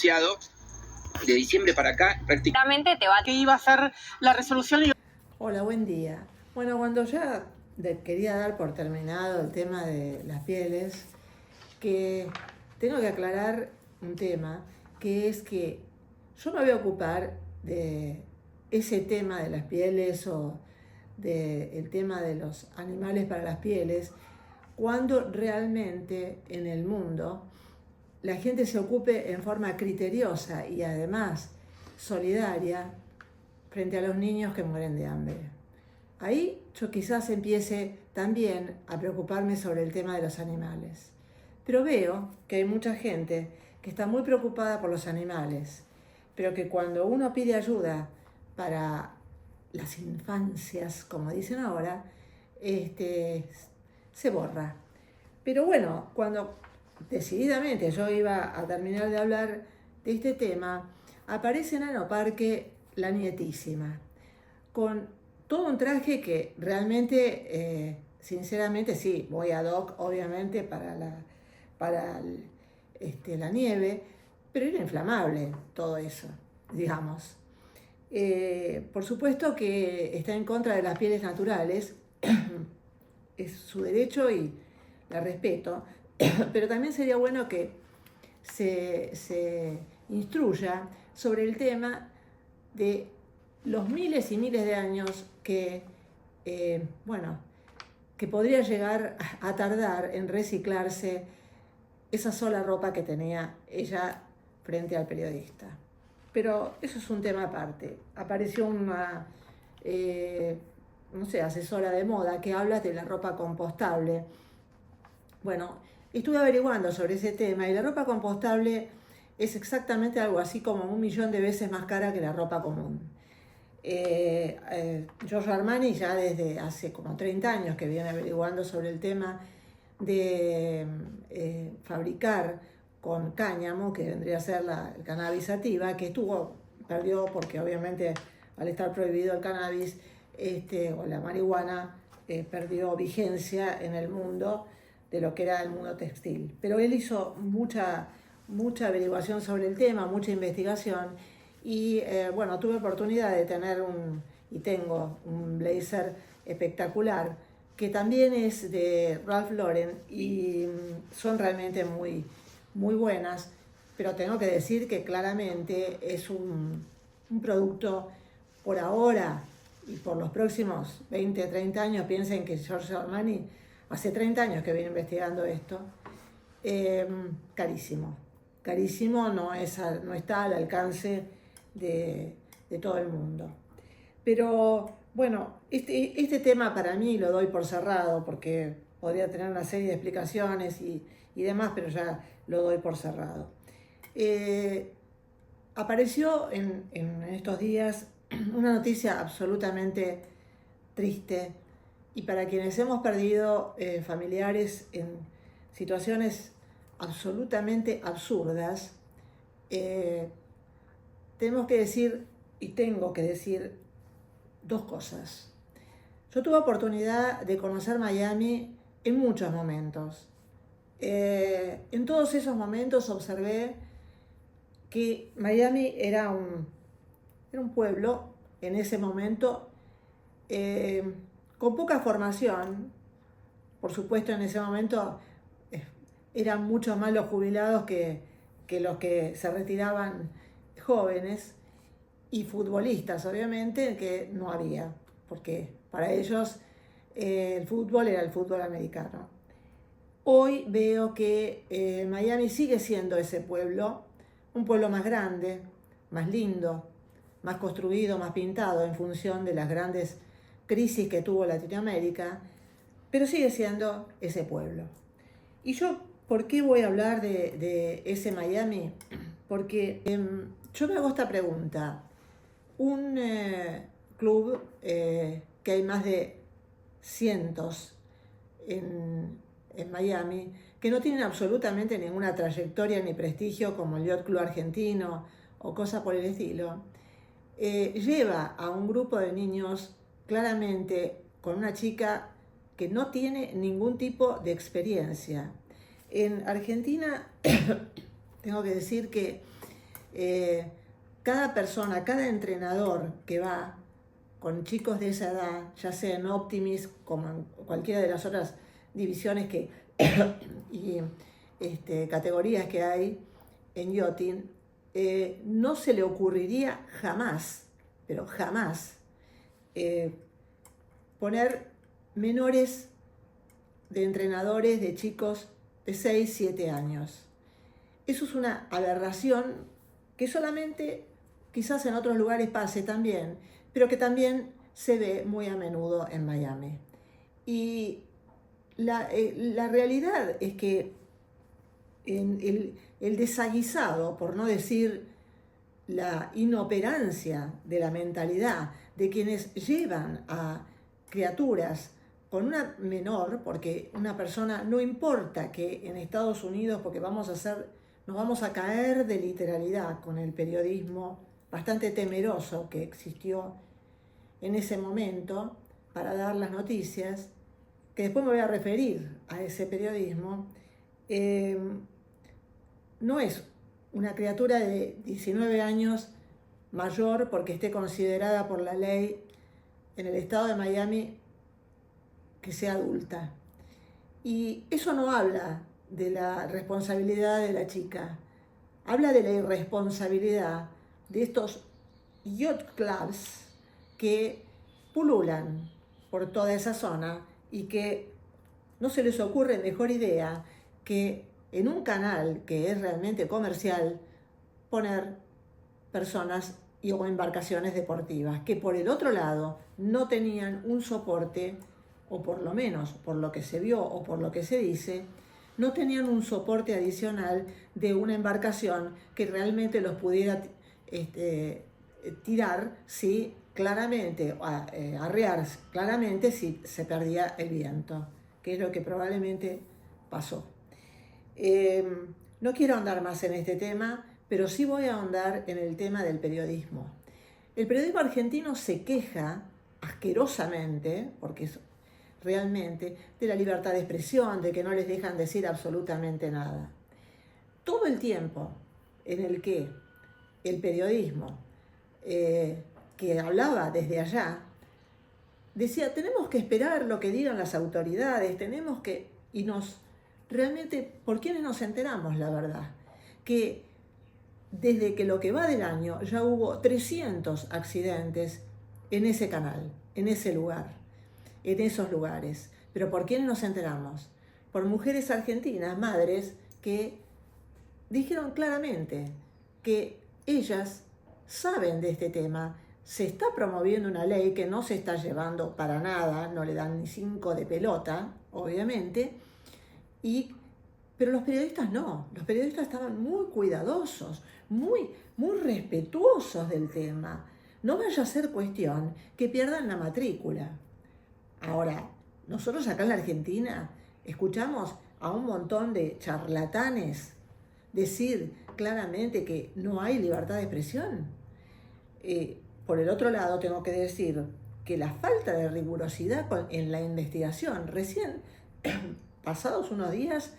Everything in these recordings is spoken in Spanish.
De diciembre para acá, prácticamente que iba a ser la resolución. Hola, buen día. Bueno, cuando ya quería dar por terminado el tema de las pieles, que tengo que aclarar un tema, que es que yo me voy a ocupar de ese tema de las pieles o del tema de los animales para las pieles, cuando realmente en el mundo la gente se ocupe en forma criteriosa y además solidaria frente a los niños que mueren de hambre. Ahí yo quizás empiece también a preocuparme sobre el tema de los animales. Pero veo que hay mucha gente que está muy preocupada por los animales, pero que cuando uno pide ayuda para las infancias, como dicen ahora, se borra. Pero bueno, cuando decididamente yo iba a terminar de hablar de este tema, aparece en Anoparque la nietísima, con todo un traje que realmente, sinceramente, sí, voy ad hoc, obviamente, para la nieve, pero era inflamable todo eso, digamos. Por supuesto que está en contra de las pieles naturales, es su derecho y la respeto, pero también sería bueno que se instruya sobre el tema de los miles y miles de años que podría llegar a tardar en reciclarse esa sola ropa que tenía ella frente al periodista. Pero eso es un tema aparte. Apareció una, asesora de moda que habla de la ropa compostable. Bueno, estuve averiguando sobre ese tema y la ropa compostable es exactamente algo así como 1.000.000 de veces más cara que la ropa común. Giorgio Armani ya desde hace como 30 años que viene averiguando sobre el tema de fabricar con cáñamo, que vendría a ser el cannabis sativa, que perdió porque obviamente al estar prohibido el cannabis o la marihuana, perdió vigencia en el mundo de lo que era el mundo textil. Pero él hizo mucha averiguación sobre el tema, mucha investigación y tuve oportunidad de tener tengo un blazer espectacular que también es de Ralph Lauren y son realmente muy, muy buenas, pero tengo que decir que claramente es un producto por ahora y por los próximos 20, 30 años. Piensen que Giorgio Armani hace 30 años que viene investigando esto. Carísimo, no está al alcance de todo el mundo. Pero bueno, este tema para mí lo doy por cerrado porque podría tener una serie de explicaciones y demás, pero ya lo doy por cerrado. Apareció en estos días una noticia absolutamente triste y para quienes hemos perdido familiares en situaciones absolutamente absurdas, tengo que decir dos cosas. Yo tuve oportunidad de conocer Miami en muchos momentos. En todos esos momentos observé que Miami era un pueblo en ese momento con poca formación. Por supuesto, en ese momento eran mucho más los jubilados que los que se retiraban jóvenes, y futbolistas, obviamente, que no había, porque para ellos el fútbol era el fútbol americano. Hoy veo que Miami sigue siendo ese pueblo, un pueblo más grande, más lindo, más construido, más pintado en función de las grandes crisis que tuvo Latinoamérica, pero sigue siendo ese pueblo. Y yo, ¿por qué voy a hablar de ese Miami? Porque yo me hago esta pregunta. Un club que hay más de cientos en Miami, que no tienen absolutamente ninguna trayectoria ni prestigio como el Yacht Club Argentino o cosas por el estilo, lleva a un grupo de niños claramente con una chica que no tiene ningún tipo de experiencia. En Argentina tengo que decir que Cada persona, cada entrenador que va con chicos de esa edad, ya sea en Optimis como en cualquiera de las otras divisiones y categorías que hay en yachting, no se le ocurriría jamás, pero jamás, poner menores de entrenadores de chicos de 6, 7 años. Eso es una aberración que solamente quizás en otros lugares pase también, pero que también se ve muy a menudo en Miami. Y la realidad es que el desaguisado, por no decir la inoperancia de la mentalidad de quienes llevan a criaturas con una menor, porque una persona, no importa que en Estados Unidos, porque nos vamos a caer de literalidad con el periodismo bastante temeroso que existió en ese momento para dar las noticias, que después me voy a referir a ese periodismo. No es una criatura de 19 años mayor porque esté considerada por la ley en el estado de Miami que sea adulta. Y eso no habla de la responsabilidad de la chica, habla de la irresponsabilidad de estos yacht clubs que pululan por toda esa zona y que no se les ocurre mejor idea que en un canal que es realmente comercial poner personas o embarcaciones deportivas que por el otro lado no tenían un soporte, o por lo menos por lo que se vio o por lo que se dice, no tenían un soporte adicional de una embarcación que realmente los pudiera tirar si claramente, arrear claramente si se perdía el viento, que es lo que probablemente pasó. No quiero ahondar más en este tema, pero sí voy a ahondar en el tema del periodismo. El periodismo argentino se queja asquerosamente, porque es realmente, de la libertad de expresión, de que no les dejan decir absolutamente nada. Todo el tiempo en el que el periodismo, que hablaba desde allá, decía, tenemos que esperar lo que digan las autoridades, realmente, ¿por quiénes nos enteramos la verdad? Que desde que lo que va del año ya hubo 300 accidentes en ese canal, en ese lugar, en esos lugares. ¿Pero por quiénes nos enteramos? Por mujeres argentinas, madres, que dijeron claramente que ellas saben de este tema. Se está promoviendo una ley que no se está llevando para nada, no le dan ni 5 de pelota, obviamente, pero los periodistas no, los periodistas estaban muy cuidadosos, muy respetuosos del tema. No vaya a ser cuestión que pierdan la matrícula. Ahora, nosotros acá en la Argentina escuchamos a un montón de charlatanes decir claramente que no hay libertad de expresión. Por el otro lado, tengo que decir que la falta de rigurosidad en la investigación, recién pasados unos días,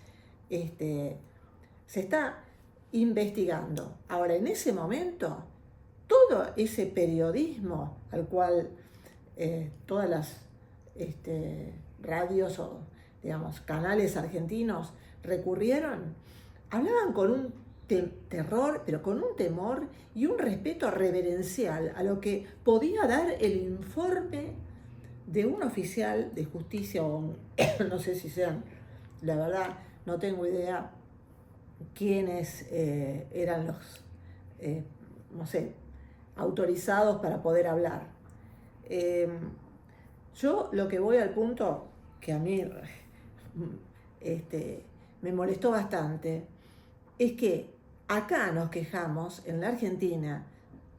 se está investigando. Ahora, en ese momento, todo ese periodismo al cual todas las radios o, digamos, canales argentinos recurrieron, hablaban con un terror, pero con un temor y un respeto reverencial a lo que podía dar el informe de un oficial de justicia o no sé si sean, la verdad no tengo idea quiénes eran los autorizados para poder hablar. Yo lo que voy al punto que a mí me molestó bastante es que acá nos quejamos en la Argentina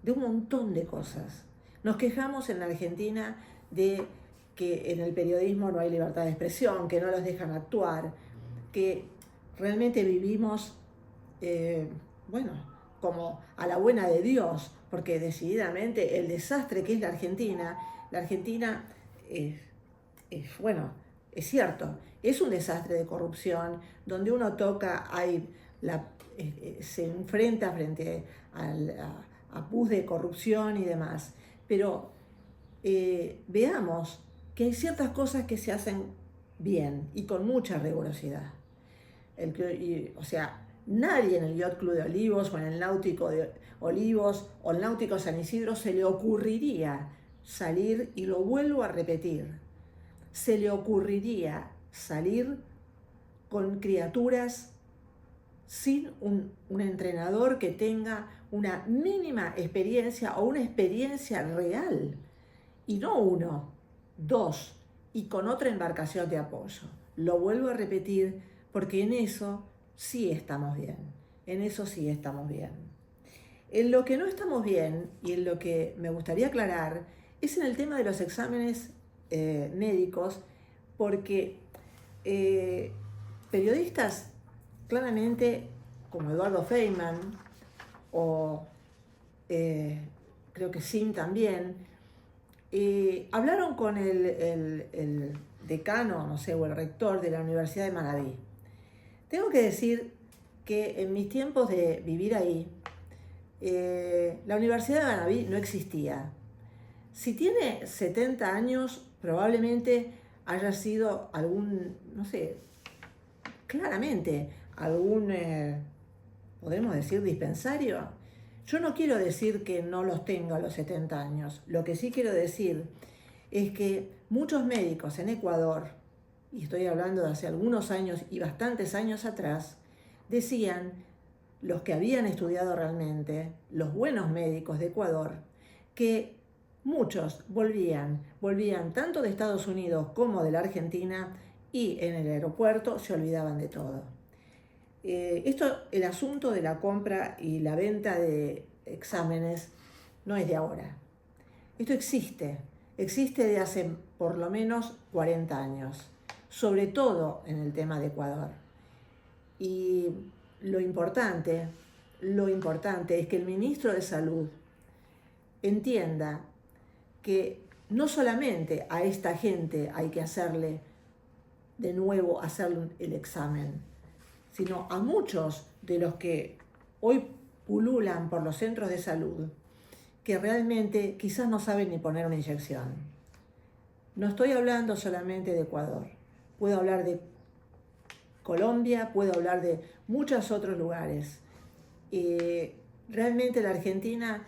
de un montón de cosas. Nos quejamos en la Argentina de que en el periodismo no hay libertad de expresión, que no los dejan actuar, que realmente vivimos, como a la buena de Dios, porque decididamente el desastre que es la Argentina es cierto, es un desastre de corrupción, donde uno toca hay se enfrenta frente a pus de corrupción y demás. Pero veamos que hay ciertas cosas que se hacen bien y con mucha rigurosidad. O sea, nadie en el Yacht Club de Olivos o en el Náutico de Olivos o el Náutico San Isidro se le ocurriría salir, y lo vuelvo a repetir, se le ocurriría salir con criaturas sin un entrenador que tenga una mínima experiencia o una experiencia real, y no uno, dos, y con otra embarcación de apoyo. Lo vuelvo a repetir porque en eso sí estamos bien, en eso sí estamos bien. En lo que no estamos bien y en lo que me gustaría aclarar es en el tema de los exámenes médicos, porque periodistas claramente como Eduardo Feynman o creo que Sim también, hablaron con el decano, no sé, o el rector de la Universidad de Manabí. Tengo que decir que en mis tiempos de vivir ahí, la Universidad de Manabí no existía. Si tiene 70 años, probablemente haya sido algún, no sé, claramente algún, podemos decir, dispensario. Yo no quiero decir que no los tenga a los 70 años. Lo que sí quiero decir es que muchos médicos en Ecuador, y estoy hablando de hace algunos años y bastantes años atrás, decían, los que habían estudiado realmente, los buenos médicos de Ecuador, que muchos volvían tanto de Estados Unidos como de la Argentina, y en el aeropuerto se olvidaban de todo. El asunto de la compra y la venta de exámenes no es de ahora. Esto existe de hace por lo menos 40 años, sobre todo en el tema de Ecuador. Y lo importante es que el ministro de Salud entienda que no solamente a esta gente hay que hacerle el examen, sino a muchos de los que hoy pululan por los centros de salud, que realmente quizás no saben ni poner una inyección. No estoy hablando solamente de Ecuador, puedo hablar de Colombia, puedo hablar de muchos otros lugares. Realmente la Argentina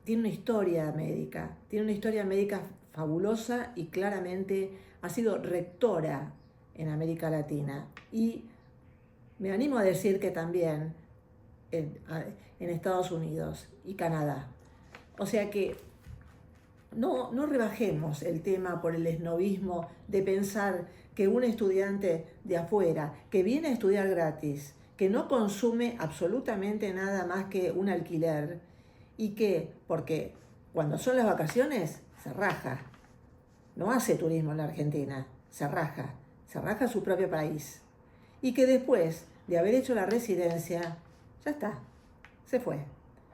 tiene una historia médica fabulosa, y claramente ha sido rectora en América Latina, y me animo a decir que también en Estados Unidos y Canadá. O sea que no rebajemos el tema por el esnobismo de pensar que un estudiante de afuera que viene a estudiar gratis, que no consume absolutamente nada más que un alquiler, y que, porque cuando son las vacaciones, se raja, no hace turismo en la Argentina, se raja su propio país, y que después de haber hecho la residencia, ya está, se fue.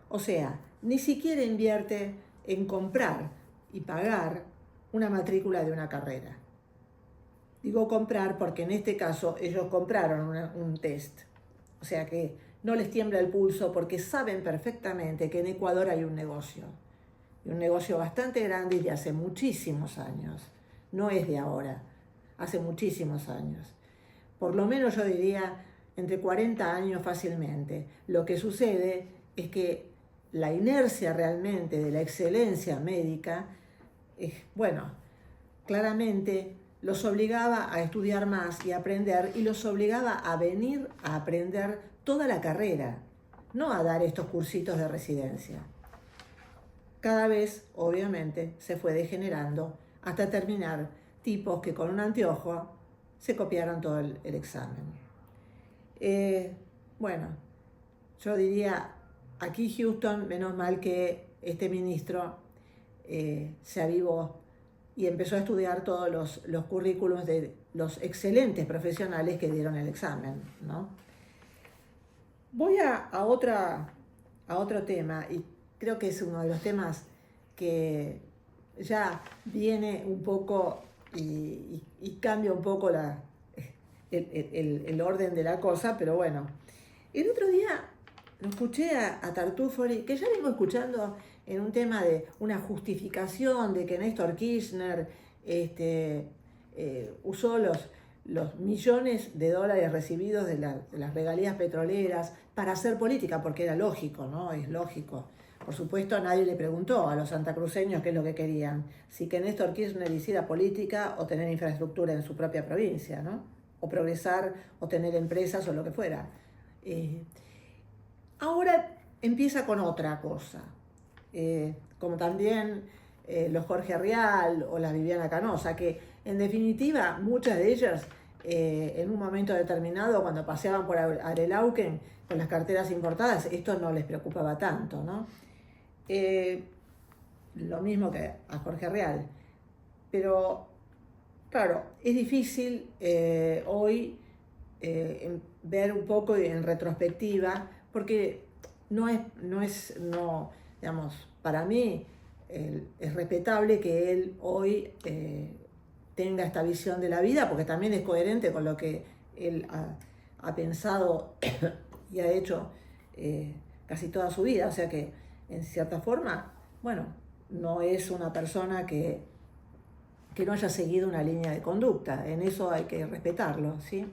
O sea, ni siquiera invierte en comprar y pagar una matrícula de una carrera. Digo comprar porque en este caso ellos compraron un test. O sea que no les tiembla el pulso porque saben perfectamente que en Ecuador hay un negocio. Y un negocio bastante grande y de hace muchísimos años. No es de ahora, hace muchísimos años. Por lo menos yo diría entre 40 años fácilmente. Lo que sucede es que la inercia realmente de la excelencia médica, claramente los obligaba a estudiar más y a aprender, y los obligaba a venir a aprender toda la carrera, no a dar estos cursitos de residencia. Cada vez, obviamente, se fue degenerando hasta terminar tipos que con un anteojo se copiaron todo el examen. Yo diría, aquí Houston, menos mal que este ministro se avivó y empezó a estudiar todos los currículos de los excelentes profesionales que dieron el examen, ¿no? Voy a otro tema, y creo que es uno de los temas que ya viene un poco y cambia un poco el orden de la cosa, pero bueno, El otro día lo escuché a Tartufoli, que ya vengo escuchando en un tema de una justificación de que Néstor Kirchner usó los millones de dólares recibidos de las regalías petroleras para hacer política, porque era lógico, ¿no? Es lógico. Por supuesto, nadie le preguntó a los santacruceños qué es lo que querían, si que Néstor Kirchner hiciera política o tener infraestructura en su propia provincia, ¿no? O progresar o tener empresas o lo que fuera. Ahora empieza con otra cosa, como también los Jorge Rial o la Viviana Canosa, que en definitiva muchas de ellas en un momento determinado, cuando paseaban por Arelauquen con las carteras importadas, esto no les preocupaba tanto, ¿no? Lo mismo que a Jorge Rial. Pero, claro, es difícil hoy ver un poco en retrospectiva, porque digamos, para mí es respetable que él hoy tenga esta visión de la vida, porque también es coherente con lo que él ha pensado y ha hecho casi toda su vida. O sea que, en cierta forma, bueno, no es una persona que no haya seguido una línea de conducta. En eso hay que respetarlo, ¿sí?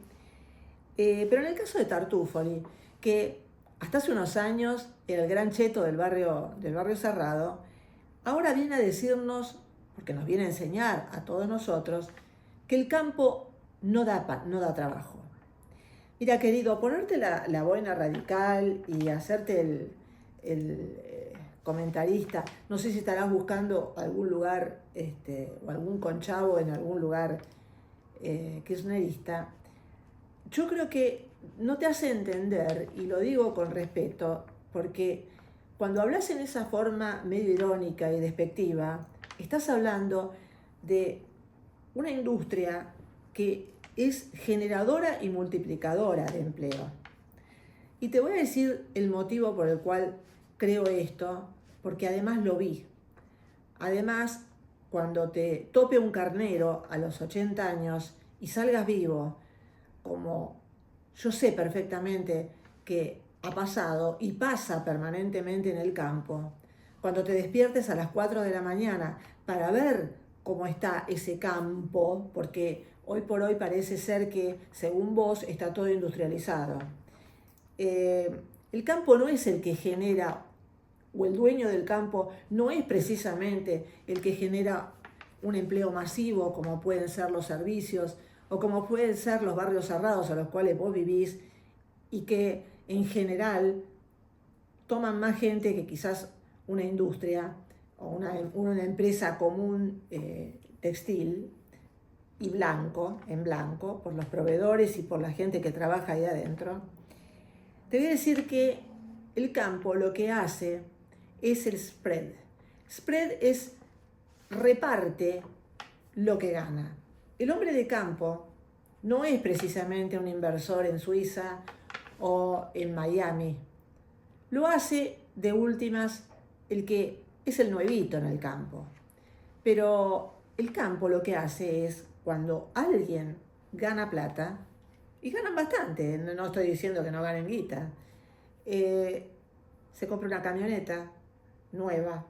Pero en el caso de Tartufoli, que hasta hace unos años era el gran cheto del barrio Cerrado, ahora viene a decirnos, porque nos viene a enseñar a todos nosotros, que el campo no da trabajo. Mira, querido, ponerte la boina radical y hacerte el comentarista, no sé si estarás buscando algún lugar o algún conchavo en algún lugar kirchnerista. Yo creo que no te hace entender, y lo digo con respeto, porque cuando hablas en esa forma medio irónica y despectiva, estás hablando de una industria que es generadora y multiplicadora de empleo. Y te voy a decir el motivo por el cual creo esto, porque además lo vi. Además, cuando te tope un carnero a los 80 años y salgas vivo, como yo sé perfectamente que ha pasado y pasa permanentemente en el campo, cuando te despiertes a las 4 de la mañana para ver cómo está ese campo, porque hoy por hoy parece ser que, según vos, está todo industrializado. El campo no es el que genera, o el dueño del campo no es precisamente el que genera un empleo masivo, como pueden ser los servicios, o como pueden ser los barrios cerrados a los cuales vos vivís, y que en general toman más gente que quizás una industria o una empresa común textil y en blanco, por los proveedores y por la gente que trabaja ahí adentro. Te voy a decir que el campo lo que hace es el spread. Spread es reparte lo que gana. El hombre de campo no es precisamente un inversor en Suiza o en Miami. Lo hace de últimas el que es el nuevito en el campo. Pero el campo lo que hace es, cuando alguien gana plata, y ganan bastante, no estoy diciendo que no ganen guita, se compra una camioneta nueva,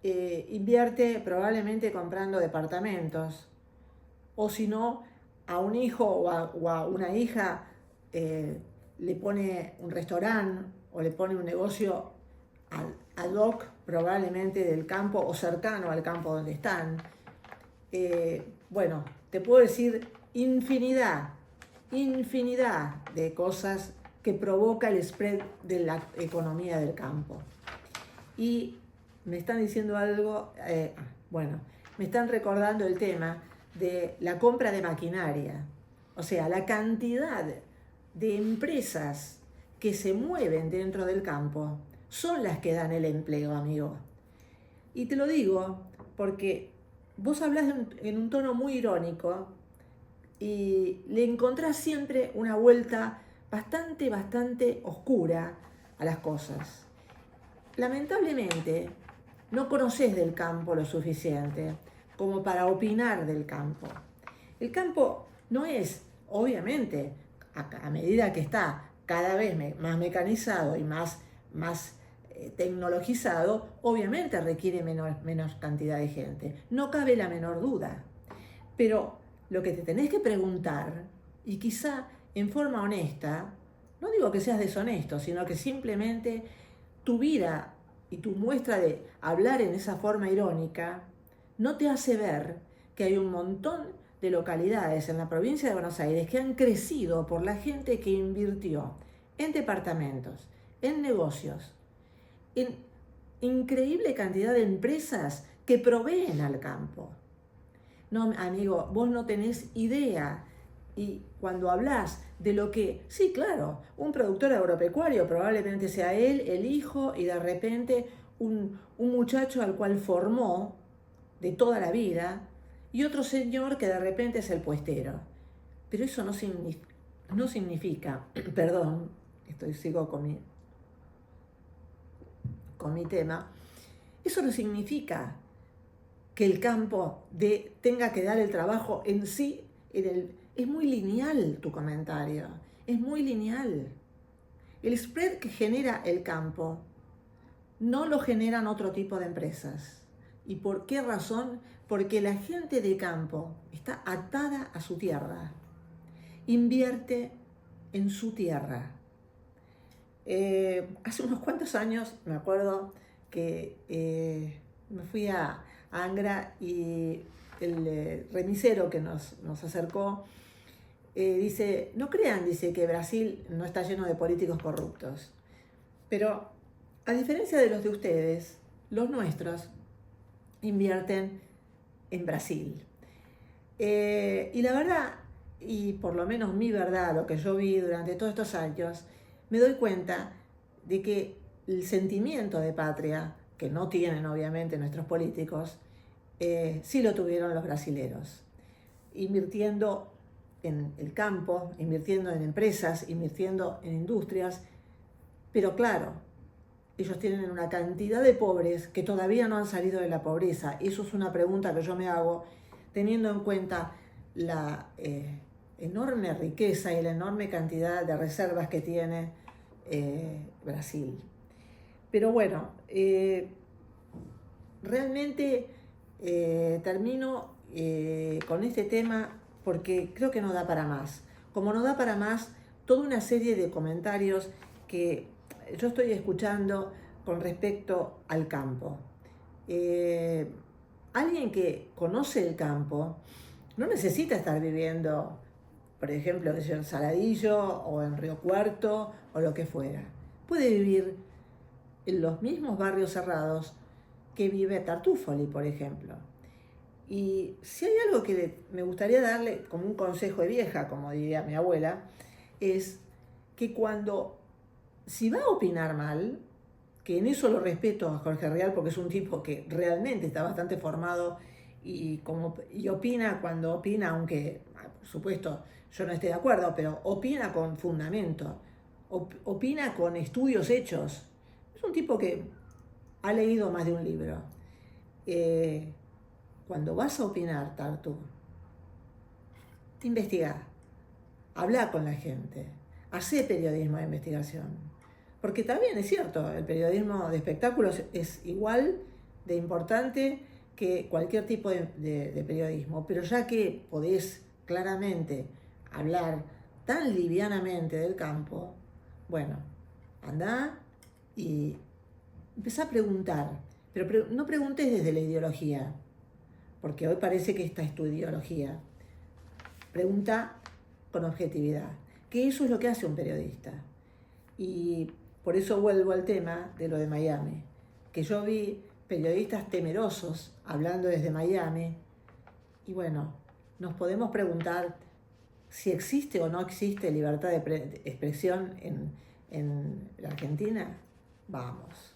invierte probablemente comprando departamentos, o si no, a un hijo o a una hija le pone un restaurante o le pone un negocio ad hoc, probablemente del campo o cercano al campo donde están. Bueno, te puedo decir infinidad de cosas que provoca el spread de la economía del campo. Y me están diciendo algo, me están recordando el tema de la compra de maquinaria, o sea, la cantidad de empresas que se mueven dentro del campo son las que dan el empleo, amigo. Y te lo digo porque vos hablás en un tono muy irónico y le encontrás siempre una vuelta bastante oscura a las cosas. Lamentablemente, no conocés del campo lo suficiente como para opinar del campo. El campo no es, obviamente, a medida que está cada vez más mecanizado y más tecnologizado, obviamente requiere menos cantidad de gente. No cabe la menor duda. Pero lo que te tenés que preguntar, y quizá en forma honesta, no digo que seas deshonesto, sino que simplemente tu vida y tu muestra de hablar en esa forma irónica no te hace ver que hay un montón de localidades en la provincia de Buenos Aires que han crecido por la gente que invirtió en departamentos, en negocios, en increíble cantidad de empresas que proveen al campo. No, amigo, vos no tenés idea. Y cuando hablas de lo que, sí, claro, un productor agropecuario probablemente sea él, el hijo, y de repente un muchacho al cual formó de toda la vida, y otro señor que de repente es el puestero. Pero eso no significa, perdón, sigo con mi tema, eso no significa que el campo tenga que dar el trabajo en sí. Es muy lineal tu comentario, es muy lineal. El spread que genera el campo no lo generan otro tipo de empresas. ¿Y por qué razón? Porque la gente de campo está atada a su tierra, invierte en su tierra. Hace unos cuantos años me acuerdo que me fui a Angra y el remisero que nos acercó dice, no crean, dice, que Brasil no está lleno de políticos corruptos, pero a diferencia de los de ustedes, los nuestros invierten en Brasil. Y la verdad, y por lo menos mi verdad, lo que yo vi durante todos estos años, me doy cuenta de que el sentimiento de patria, que no tienen obviamente nuestros políticos, sí lo tuvieron los brasileros, invirtiendo en el campo, invirtiendo en empresas, invirtiendo en industrias, pero claro, ellos tienen una cantidad de pobres que todavía no han salido de la pobreza. Eso es una pregunta que yo me hago, teniendo en cuenta la enorme riqueza y la enorme cantidad de reservas que tiene Brasil. Pero bueno, realmente termino con este tema porque creo que no da para más. Como no da para más, toda una serie de comentarios que yo estoy escuchando con respecto al campo. Alguien que conoce el campo no necesita estar viviendo, por ejemplo, en Saladillo o en Río Cuarto o lo que fuera. Puede vivir en los mismos barrios cerrados que vive Tartufoli, por ejemplo. Y si hay algo que me gustaría darle como un consejo de vieja, como diría mi abuela, es que si va a opinar mal, que en eso lo respeto a Jorge Rial porque es un tipo que realmente está bastante formado y opina cuando opina, aunque por supuesto yo no esté de acuerdo, pero opina con fundamento, opina con estudios hechos. Es un tipo que ha leído más de un libro. Cuando vas a opinar, Tartu, investiga, habla con la gente, hacé periodismo de investigación. Porque también es cierto, el periodismo de espectáculos es igual de importante que cualquier tipo de periodismo, pero ya que podés claramente hablar tan livianamente del campo, bueno, andá y empezá a preguntar, pero no preguntes desde la ideología, porque hoy parece que esta es tu ideología. Pregunta con objetividad, que eso es lo que hace un periodista. Y por eso vuelvo al tema de lo de Miami, que yo vi periodistas temerosos hablando desde Miami, y bueno, nos podemos preguntar si existe o no existe libertad de expresión en la Argentina. Vamos.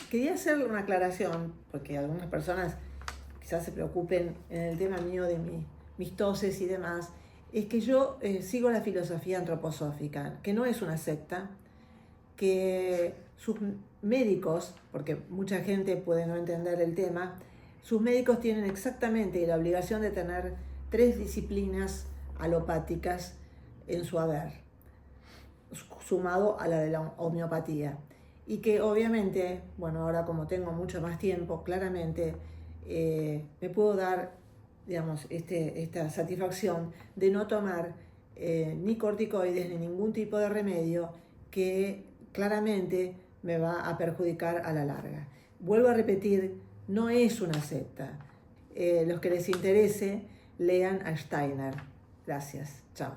Quería hacerle una aclaración, porque algunas personas quizás se preocupen en el tema mío de mis toses y demás, es que yo sigo la filosofía antroposófica, que no es una secta, que sus médicos, porque mucha gente puede no entender el tema, sus médicos tienen exactamente la obligación de tener 3 disciplinas alopáticas en su haber. sumado a la de la homeopatía. Y que obviamente, bueno, ahora como tengo mucho más tiempo, claramente me puedo dar, digamos, esta satisfacción de no tomar ni corticoides ni ningún tipo de remedio que claramente me va a perjudicar a la larga. Vuelvo a repetir, no es una secta. Los que les interese, lean a Steiner. Gracias. Chao.